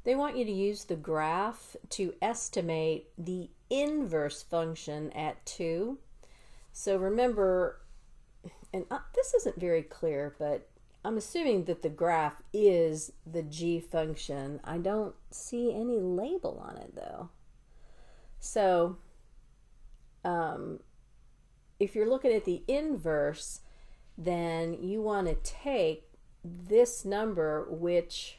They want you to use the graph to estimate the inverse function at 2. So remember, and this isn't very clear, but I'm assuming that the graph is the g function. I don't see any label on it though. So if you're looking at the inverse, then you want to take this number, which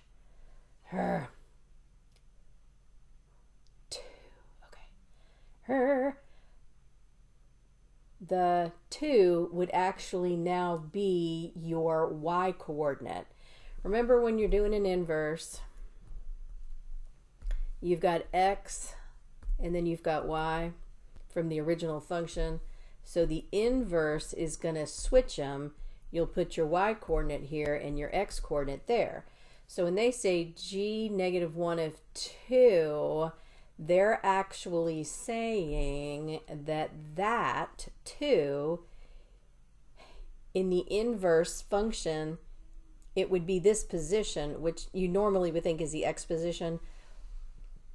the 2 would actually now be your y coordinate. Remember, when you're doing an inverse, you've got x and then you've got y from the original function. So the inverse is going to switch them. You'll put your y coordinate here and your x coordinate there. So when they say g -1 of 2, they're actually saying that that 2 in the inverse function, it would be this position, which you normally would think is the x position,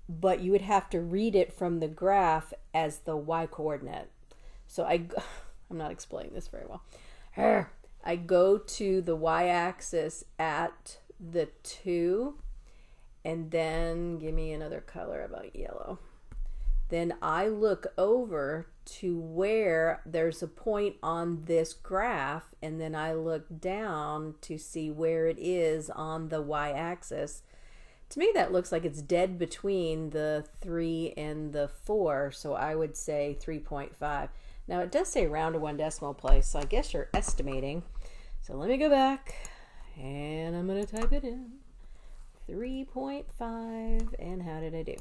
but you would have to read it from the graph as the y coordinate. So I'm not explaining this very well. I go to the y-axis at the 2, and then give me another color about yellow. Then I look over to where there's a point on this graph, and then I look down to see where it is on the y-axis. To me, that looks like it's dead between the 3 and the 4, so I would say 3.5. Now it does say round to 1 decimal place, so I guess you're estimating. So let me go back, and I'm going to type it in. 3.5, and how did I do?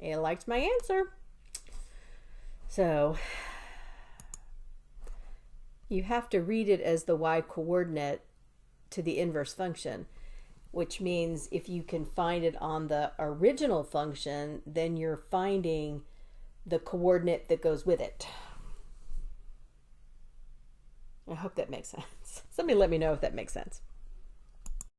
It liked my answer. So you have to read it as the y coordinate to the inverse function, which means if you can find it on the original function, then you're finding the coordinate that goes with it. I hope that makes sense. Somebody let me know if that makes sense.